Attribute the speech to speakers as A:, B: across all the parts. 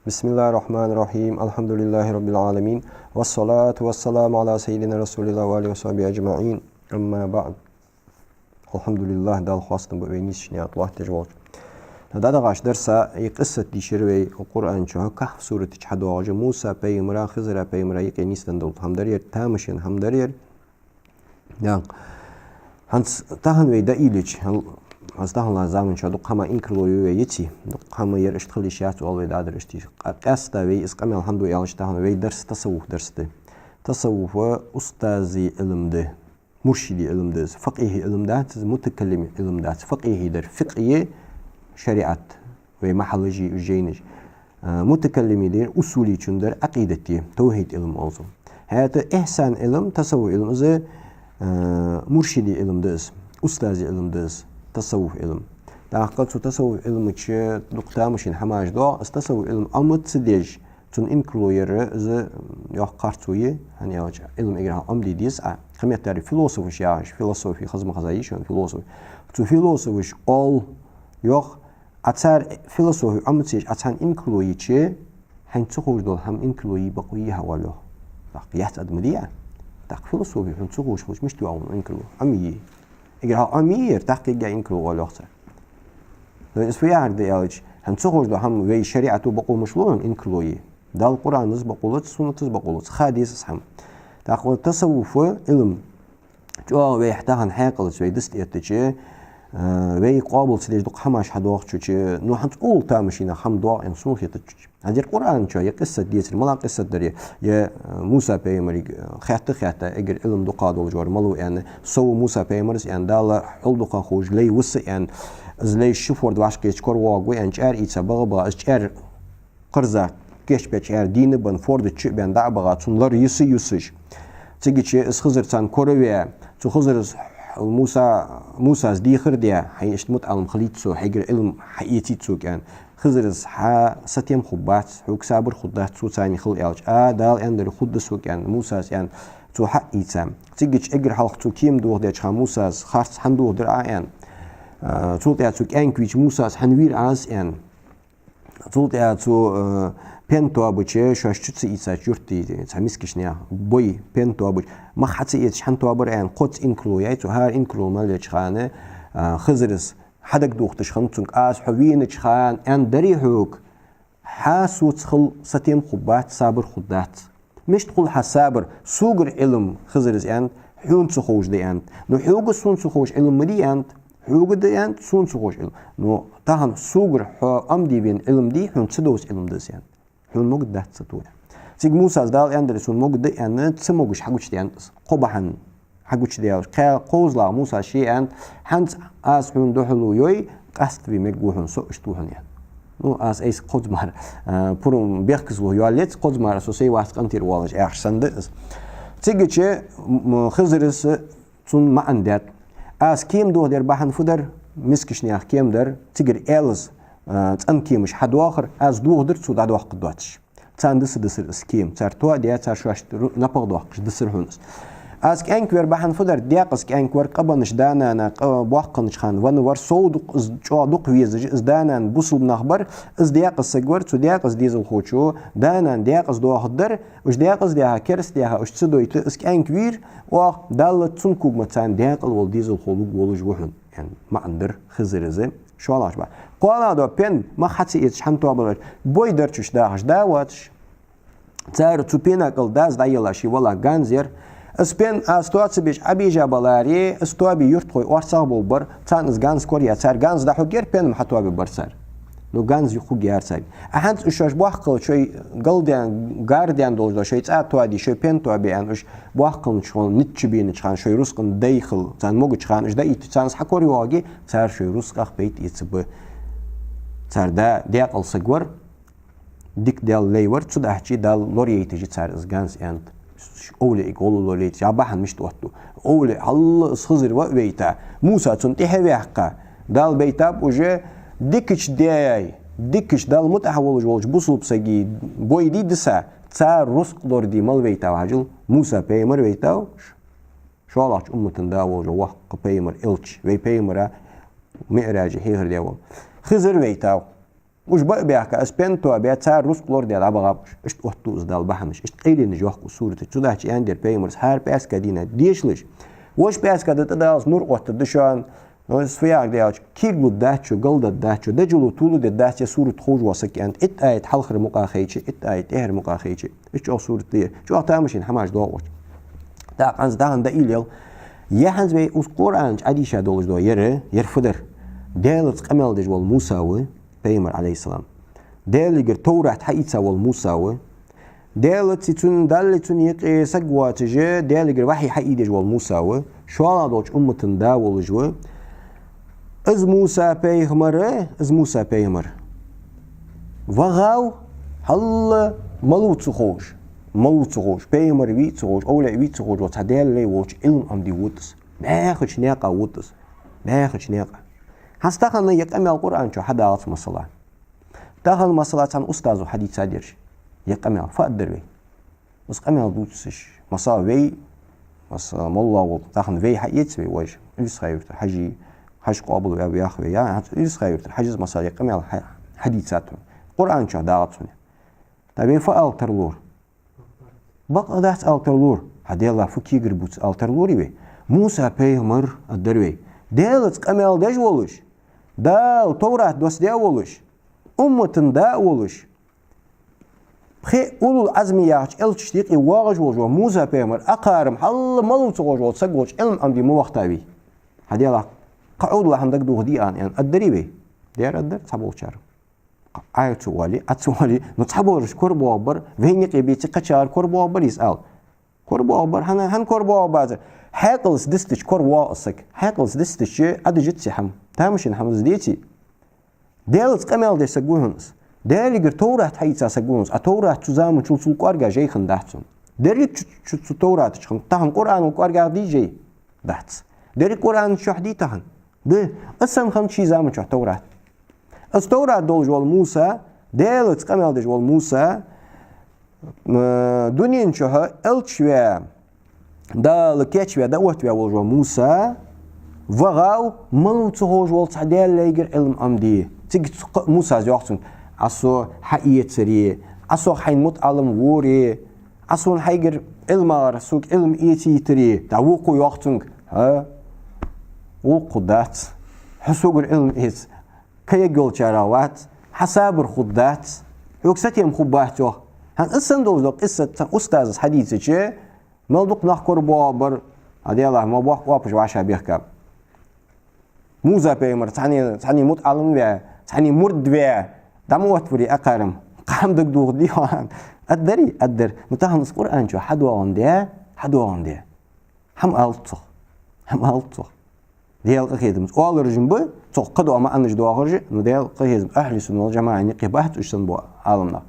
A: بسم الله الرحمن الرحيم الحمد لله رب العالمين والصلاة والسلام على سيدنا رسول الله وآله وصحبه أجمعين أما بعد الحمد لله دال خواستم بوينيس شنيات الله تجوال هذا غاش درسا قصة دي شروي القرآن شو كهف سورة تشهد واجه موسى بيمرا خزر بيمرا يقينيس تندول همدرير تامشين همدرير يعني هانس تهن ويدا إيلج از تهن لازم شد قما إنكلويو يتي قما يرشتخلي شيات والله دادر اشتي قاستا وي اسقام الحمد لله تهن وي درس تصوف تصوف أستاذي علم ده مرشدي علم ده فقيه علم ده متكلم علم ده فقيه در فقيه شريعة ومحلجي وجينج متكلمي دير أصولي چندر عقيدتي توحيد علم أوزو هذا إحسان علم تصوف علم زي مرشدي علم دس أستاذي علم دس تصوف علم تحقق تصوف علم چه دكتور مشين حماج دو تصوف علم أمت سديج تون إنكلوير ز يحقرتوي يعني علم إجراء أمدي ديس خمية تعرف فيلسوفي ياش فيلسوفي خزم خزايش فيلسوفي تو فيلسوفيش all يخ أثر فيلسوفي أمتيش أثر إنكلوي چه هن تخرج دول هم إنكلوي بقوي هوالو تحقيقات أدمدية تحق فيلسوفي هم تخرج مش توعون إنكلو أمي إجراء أمير تحقيق جا إنكلو ولا أخسر اسمه يعرض يالج هم تخرج دول هم وي شريعته بقول مشلون إنكلوي ده القرآن نز بقولت سنة نز بقولت خاديس هم تحقيق تصوف علم جو ويحتاجن حاقل شوي دست يتجه وی قابل سلیج دو همش حداق چه نو هم اول تامشینا هم دعا انسان خیت هذه القرآن چه یک قصة دیت ملا قصة داری یه موسی پیامبری خیات اگر علم دو قادل جور ملو يعني سو موسی پیامبرس يعني دال حل دو خوش لی وس يعني از لی شفورد واش کیش کار واقعی يعني چهار ایت با از چهار قرضه کیش بچهار دین بن فورد چه بن دع بقى تونلار یسش تيجي چه از خزر تان کورویه تو خزر موسى از دیخر دیا حیشت متعلم خلیت سو حجر علم حیاتی سو کن خزرز ح ستیم خوبات حوك سابر خدات سو ثاني خل يالج دال اندر خد سو کن موسى يعني تو حقیتم تیگیش اگر حلق تو کیم دوه دیچ موسى خارج هندو در آن تو تیات تو کن کیچ موسى هنویر از ان تو تیات تو پنتو ابوچه شاشچ ایسا جورتی تمیسکش نیا بوی پنتو ابوچ ما حتی ایش هنتو ابر ان قط اینکلویای تو هر اینکلو مالش خانه خزرس حدق دوختش خنتون از حوینش خان ان دری حوک حاسوت خل ستیم خوبات صابر خدات مش تقول حسابر سوغر علم خزرس ان حون تخوش دي ان نو حوق سون تخوش علم مدي ان حوق دي ان سون تخوش علم نو تهن سوغر امدي بين علم دي حون تدوس علم دس يعني حون موجود ده ستوه سيج موسى دال اندرسون موجود ده ان تسموش حقوش دي ان قبحن حقوش دي قوزلا موسى شيء ان هنت از حون دحلو يوي قست في مجوهن سو اشتوهن يعني نو از ايس قدمر بروم بيركز وهو يالت قدمر سوسي واسق انتير والج احسن ده تيجي خزرس تون ما عندت از كيم دو در بحن فدر مسكش نياخ كيم در تيجر إلز تان كيمش حد آخر از دو در سود عد وقت داتش تان دسر سكيم تار تو ديا تار شوش نبغ دوقش دسر هونس از كأنكور بحن فدر دياقس كأنكور قبنش دانا أنا بوقنش خان ونور صود از جو دق ويزج از دانا بوصل نخبر از دياقس سجور تو دياقس ديزل خوشو دانا دياقس دو هدر وش دياقس ديها كرس ديها وش تسدويت از كأنكوير ودال تنكوب متان دياقل والديزل خلوق ولج وحن يعني ما عندر خزرزه شو علاش بقى قال هذا بين ما حتى يتشحنتوا بلش بوي درتش داش داواتش تار تو بيناكل داز دايلاشي ولا غانزير اسبين استواتس بيش ابي جابلاري استوابي يرت خوي ورصا بولبر تانز غانز كوريا تار غانز دا حوجر بين محتوا ببرسر نو غانز يخو غيرساي احنت اشاش باخقل شوي غالديان غارديان دولدا شوي تاتوا دي شوي بنتوا بيان اش باخقل شون نتشبين تشان شوي روسقن دايخل تان موغ تشان اش دا ايت تانس حكوري واغي تار شوي روسقخ بيت يتسب تار دا ديقل سغور ديك دال ليور تدحجي دال لوريتجي تار از غانز اند اولي يقول لوريت يا بحن مش توتو اولي هل خزر ويتا موسى تنتي حقا دال بيتاب وجه ديكش داي ديكش دال متحول جولج بوصل بسجي بوي دي دسا تار رزق دور دي مال بيتا عجل موسى بيمر بيتا شو الله أمتن داول جو وق بيمر إلش وي بيمر معراج هير داول خزر بيتا مش بقى بيحكي اسبنتو بيتسار روس كلور ديال ابغابش اش توتوز دال بحنش اش قيلين جوخ سورة تشداش اندر بيمرز هار بس كدينا ديشلش وش بس كده تداس نور قط دشان سفياق دياش كيغلو داتشو قلد داتشو دجلو طولو داتشو سورة خوج واسك انت ات ايت حلخر مقاخيتش ات ايت اهر مقاخيتش اش او سورة دي شو تامشين حماش دوغوش دا قنز دان دا إليل يحنز بي اوس قرآن عديشة دولش دو يرفدر دالت قمل دج والموسى بيمر عليه السلام دالجر توراة حيثا والموسى دالت تون دالتون يقي سقوات جا دالجر وحي حيدج والموسى شوالا دوش أمتن داولجو از موسى بيمر وغاو هل ملوت بيمر ويتخوش أولا ويتخوش وتعدال لي ووش علم أم دي ووتس باخش ناقا ووتس باخش ناقا هستخلنا يقامل القرآن شو حدا عاصم الصلاة داخل مسألة عن أستاذ حديث سادرش يقامل فأدر وي بس قامل دوتسش مسألة وي مسألة مولاه داخل وي حيث وي وجه إلس خيرت حج قابل ويا وياخوي يا إلس خيرت حجز مسألة يقامل حديث ساتهم قرآن شو حدا عاصم تابين فأل ترلور بقى دات أل ترلور هدي الله فكي قربوت أل ترلوري وي موسى بيمر أدر وي دالت قامل دجولش دال توراة دوس داولش أمتن داولش بخي أولو العزم ياهش إلتش ديقي واغج وجو موسى بيمر أقارم حل ملوت وجو تسقوش علم أم دي موقتاوي هدي الله قعود الله عندك دوغ دي يعني الدريبي دير الدر تحبو شار أتوالي نتحبورش كوربو أبر فين يقي بيتي قشار كوربو أبر يسأل كوربو أبر هن كوربو أبر حاقلس دستش كوربو أصك حاقلس دستش أدي جتسي حم تامشين حمز ديتي دالت قمال دي سقوهنس داليقر توراة حيثا سقوهنس أتوراة تزامن شلسل قارقا جاي خندحتون داري توراة تشخن تاهم قرآن وقارقا دي جاي دحت داري قرآن شحدي تاهم ده أسان خم شي زامن شح توراة أس توراة دول جوال موسى دالت قمال دي جوال موسى دونين شوها التشوية دال كيتشوية دوتوية والجوال موسى وغاو ملوت هوج والت عدال ليجر علم أمدي تيجي موسى زوجتون عصو حقيقة سرية عصو حين متعلم ووري عصو حيجر علم سوق علم إيتي تري تعوقو يوقتون ها وقو دات حسوق العلم إيت كي يقول شراوات حساب الخدات يوكستيم خباتو هن أسندوز لو قصة أستاذ حديثة شيء ملدوق نحكر بوابر هدي الله ما بوح وابش وعشا بيحكب موسى بيمر تعني متعلم بيها تعني مرد بيها دموت فري أقارم قام دك دوغ ديوان أدر متاهم القرآن شو حدوا عندها هم ألطخ ديال قيدم أول رجم تقدوا ما أنج دوا خرج نديال قيدم أهل السنة والجماعة نقبات وشتن بو عالمنا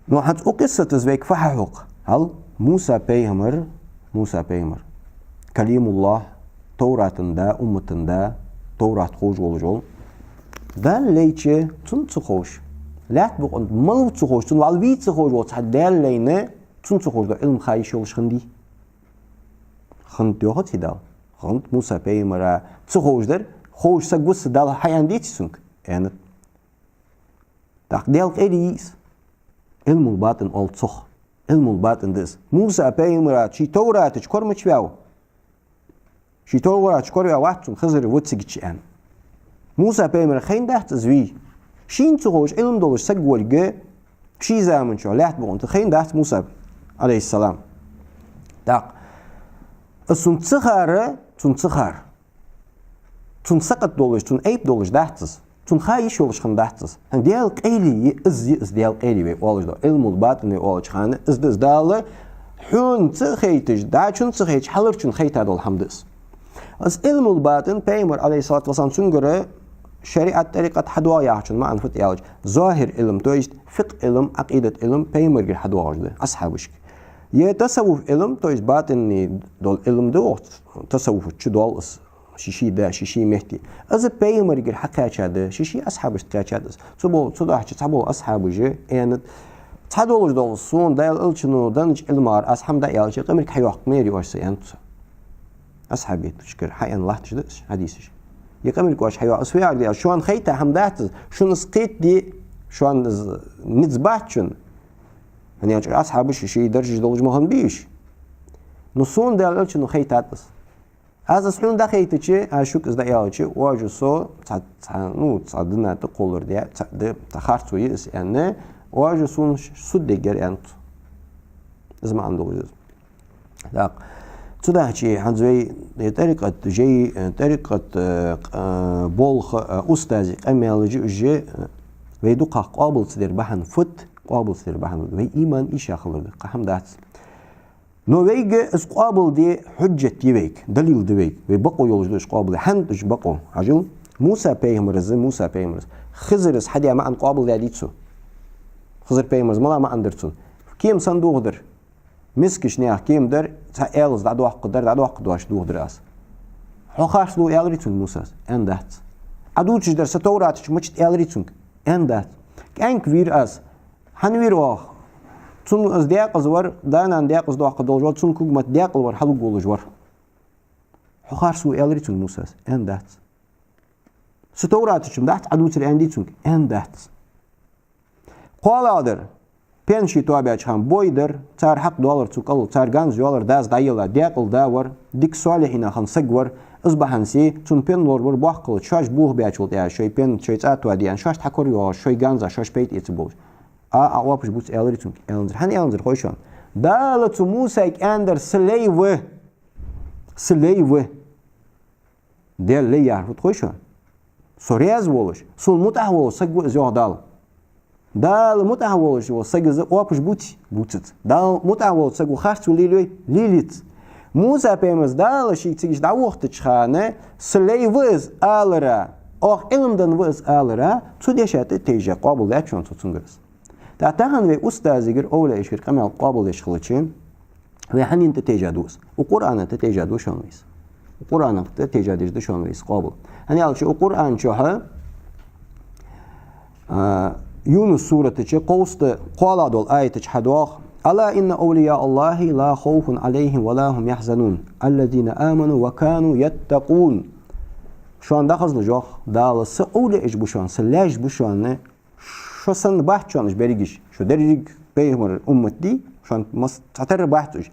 A: نو حد قصة تزويك فحوق هل موسى بيمر كليم الله توراة دا أمة دا توراة خوش والجول دا ليتش تنتخوش لا تبقى ملو تخوش تن والبي تخوش وتحدال لينا تنتخوش دا علم خايش يولش خندي خند يوخت هدا خند موسى بيمرا تخوش در خوش سقوس دا حيان ديتي سنك يعني ديال قيديس علم الباطن أول تخ علم الباطن دس موسى بيمرا شي توراة تشكر مشباو شي توراة تشكر يا واحد خزر وتسجتش أنا موسى بيمر خين دحت زوي شين تخوش علم دولش سقول جا شي زمن شو لاحت بقول خين دحت موسى عليه السلام داق السن تنسخر تنسقط دولش تن أيب دولش دحتس تن خايش يولش خن دحتس هن ديال قيلي إز ديال قيلي بي والش دو علم الباطن والش خانة إز دز دال حون تخيتش دا شون تخيتش حلر شون خيت هذا الحمدس از علم الباطن بيمر عليه الصلاة والسلام سنجرة شريعة طريقة حدوا ياهشون ما أنفت ياهج ظاهر علم تويست فقه علم عقيدة علم بيمر غير حدوا ده أصحابش يتصوف علم تويست باطن دول علم دو تصوف تشدول شيشي ده شيشي مهدي از بيمر غير حكاية ده شيشي أصحابش تكاية ده تبو حكي تبو أصحابه يعني تحدول دول صون ده الشنو دنج علمار أصحاب ده يالش قمر كحيوق ميري وش سيانت أصحابي تشكر حقيقة الله تجدش حديثش يقمر كواش حيوان أسويا دي شو أن خيتها هم دات شو نسقيت دي شو أن نتزباتشن يعني أصحاب الشيء درجة دولج مهم بيش نصون دلالش إنه خيتاتس هذا سحون ده خيتشي أشوك إذا يالشي واجو سو تصدنا تقولر دي تخارتو يس يعني واجو سون سوديجر أنت إذا ما عنده جزء لا تدا شيء حنزوي طريقة جي طريقة بولخ أستاذ أميالجي جي ويدوق قابل تدير بحن فت قابل تدير بحن وي إيمان إيش أخلص قهم دات نويج إس قابل دي حجة ديويك دليل ديويك ويبقوا يوجدوش قابل حنتش بقوا عجل موسى بيهمرز موسى بيهمرز خزرس حد ما عن قابل ديتسو خزر بيهمرز ما عندرتون كيم صندوق در مسكش نيا كيم در تألز دعو قدر دعو قدواش دوغ دراس حخاش لو يالريتون موسى اندات عدوتش در ستوراتش مچت يالريتون اندات كان كبير اس هنوير واخ تون از ديق زور دانان ديق دعو قدوجو تون كوغمت ديق ور حلو جولجور حخاش لو يالريتون موسى اندات ستوراتش مدات عدوتش انديتون اندات قالادر Penshi to abiacham boyder tar haq dollar tukal tar gans dollar das dayla deqil dawar dik salihina khan sagwar asbahansi tun pen lor baqil shash buh biachul ya shoy pen chayta to adian shash takor yo shoy ganza shash peit itbul a wapish but elritun elnder han elnder khoyshan dala tu musa ik ander slave del leyar hut khoyshan sorez wolish sul mutahwo sagwa zodal دال متعول شو سجز أوبش بوتت دال متعول سجو خارج ليليت موسى بيمز دال شيء تيجي دا وقت تشخانة سليفز آلرا أو علم دنوز آلرا توديشات تيجي قابل لا شون تتصنجرس تعتقد في أستاذير أول إشكال كمان قابل يشخلتشين ويحني أنت تيجي دوس وقرآن أنت تيجي دوس شون ويس وقرآن أنت تيجي دوس شون ويس قابل هني على شيء وقرآن شوها يونس سورة تشي قوست قال دول آية تشهدوخ ألا إن أولياء الله لا خوف عليهم ولا هم يحزنون الذين آمنوا وكانوا يتقون شون دخل جوخ دال سأولي إيش بشون سلاج بشون شو سن بحثشونش بريجش شو دريج بيهمر أمتي شون مس تعتر بحثش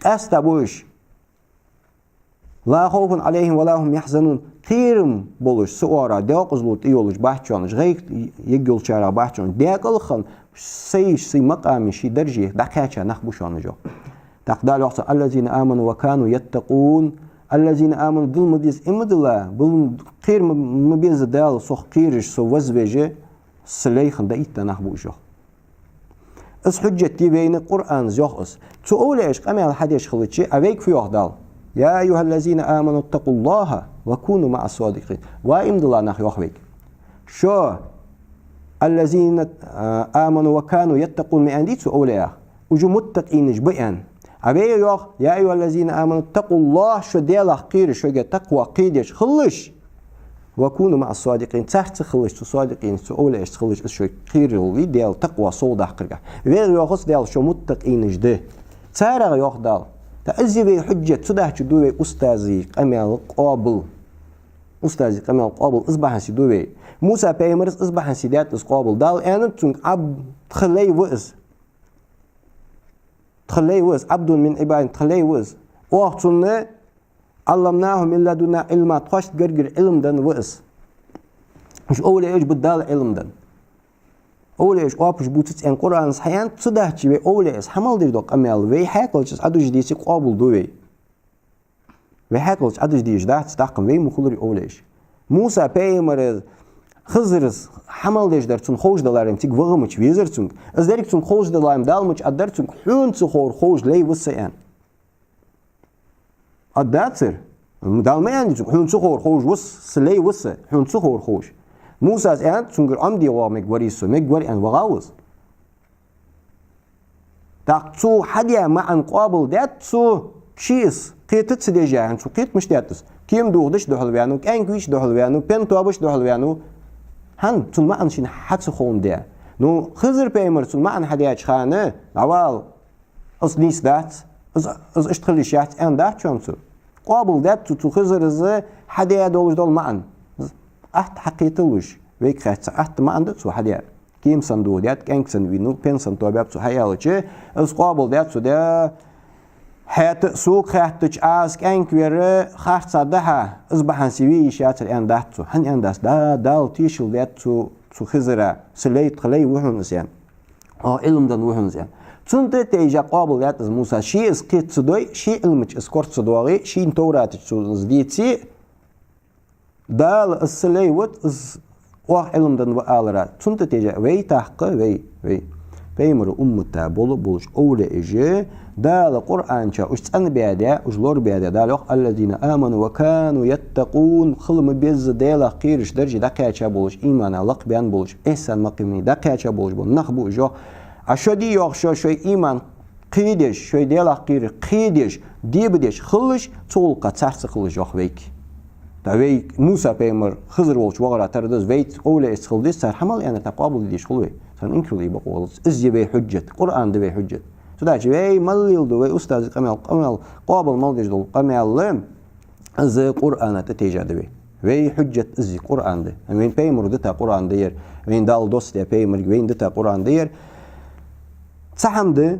A: أستبوش لا خوف عليهم ولا هم يحزنون خيرم بولش سوارا داقزلوت يولش بحثشونش غير يجول شارع بحثشون داقل خن سي مقام شي درجة دقاتشا نخبوشون جو تقدر وقت الذين آمنوا وكانوا يتقون الذين آمنوا ظلم ديس إمدلا بل خير مبيز دال سو خيرش سو وزبجة سليخن دايتا نخبوشو اس حجتي بين القرآن زوخس تقولش قمي الحديث خلتشي أبيك في وحدال يا أيها الذين آمنوا اتقوا الله وكونوا مع الصادقين وإمدلا نخيوخ شو الذين آمنوا وكانوا يتقون من أنديت أولياء وجو متقين جبئا أبي يوخ يا أيها الذين آمنوا اتقوا الله شو ديال قير شو تقوى قيدش خلش وكونوا مع الصادقين تحت خلش الصادقين أولياء خلش شو قير اللي ديال تقوى صودا حقيقة غير يوخس ديال شو متقين جده تارغ يوخ دال تأذي بحجة تده تدوي أستاذي قميل قابل أستاذي قميل قابل أصبح سيدوي موسى بيمرس أصبح سيدات إسقابل دال أنا تونك عبد تخلي وز عبد من عباد تخلي وز وقتنا علمناهم من لدنا علما تخش جرجر علم دن وز مش أول إيش بدال علم دن أول إيش أبش بوتت إن قرآن صحيان تصدق شيء أول إيش حمل دي دوك أميال وي حكلش عدو جديد قابل دوي وي حكلش عدو جديد ده تستقم وي مخلري أول إيش موسى بيمرس خزرس حمل ديش در تون خوش دلارم تيك وغمش ويزر تون از دارك تون خوش دلارم دالمش ادر تون حون تخور خوش لي وسيان اداتر دالما يعني تون حون تخور خوش وس سلي وس حون تخور خوش موسى از ان تون ام دي وا مغوريسو مغوري ان وغاوز داكتو حديا مع ان قابل داتسو شيس قيتت ديجا ان تو قيت مش داتس كيم دوغدش دحلوانو كان كويش دحلوانو بن توابش دحلوانو هن تون ما أنشين حدث خون ده نو خزر بيمر تون ما أن حديات خانة أول أص نيس دات أص اشتغل شات أن دات شو قابل دات تو خزر إذا حديات دولش دول ما أن أحت حقيتلوش ويك خاتس أحت ما عندك سو حديار كيم صندوق ديات كأنك سنوينو بين صندوق بيب سو حيالك إز قابل ديات سو ده حيات سوق خاتش آس كأنك وير خارج صدها إز بحن سوي شاتر أن دات سو هن أن داس دا دال تيشل ديات سو خزرة سليت خلي وحن زين علم دن وحن زين تونت تيجا قابل ديات إز موسى شيء إز قيت صدوي شيء علمك إز كورت صدوغي شيء توراتك سو زديتي دال السليوت إز علم دن وآلرا تونت تيجا وي تحقق وي بيمر أمتا بولش أولى إجي دال القرآن شا أشتن بيادا أجلور بيادا دال الذين آمنوا وكانوا يتقون خلم بيز دالا قيرش درجة دقيا بولش إيمانا لق بيان بولش إحسان مقيمني دقيا بولش بول نخبو إجو أشدي يوخشو شوي إيمان قيدش شوي دالا قير قيدش ديبدش خلش تولقا تحس خلش يوخ ويك تاوي موسى بيمر خزر بولش وغرا تردز ويت أولى إسخلدس سار حمل يعني تقابل ديش خلوي سان إنكرلي بقولس إزي بي حجة قرآن دي بي حجة سوداش وي مليل دو وي أستاذ قمال قابل ملدج دو قمال از قرآن تتيجا دي وي حجة إزي قرآن دي وين بيمر دتا قرآن دير وين دال دوست بيمر وين دتا قرآن دير تسحم دي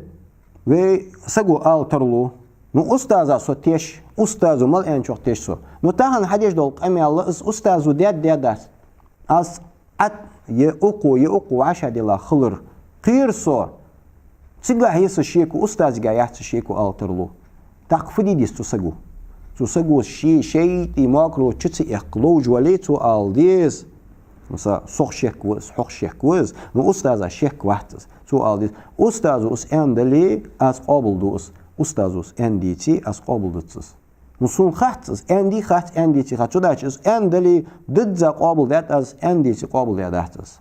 A: وي سقو آل ترلو نو أستاذ سوتيش أستاذ مال أن شوق تيشسو نو تاهن حديش دول قمال إز أستاذ ديات أس أت يأقو عشا دي لا خلر قيرسو سيقا هيس الشيكو أستاذ قايات الشيكو آلترلو تقفدي ديس تسقو شيء ماكرو تشتي إقلوج وليتو آل ديس مثلا صخ شيكوز حق شيكوز نو أستاذ شيك واحتز تو آل ديس أستاذ أس أندلي أس قابل دوس أستاذ أس أنديتي أس قابل دوتس نصون خاتز أنديتي خات تداش أس أندلي ضد قابل ذات أس أنديتي قابل ذاتس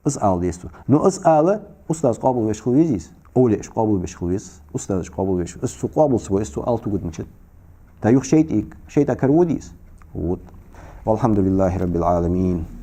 A: أس آل ديستو نو أس آل أستاذ قابل بيش خلويزيز أوليش قابل بيش خلويز أستاذ قابل بيش أستو قابل سوى أستو آلتو قد مشت تا يخ شيء أكروديز والحمد لله رب العالمين.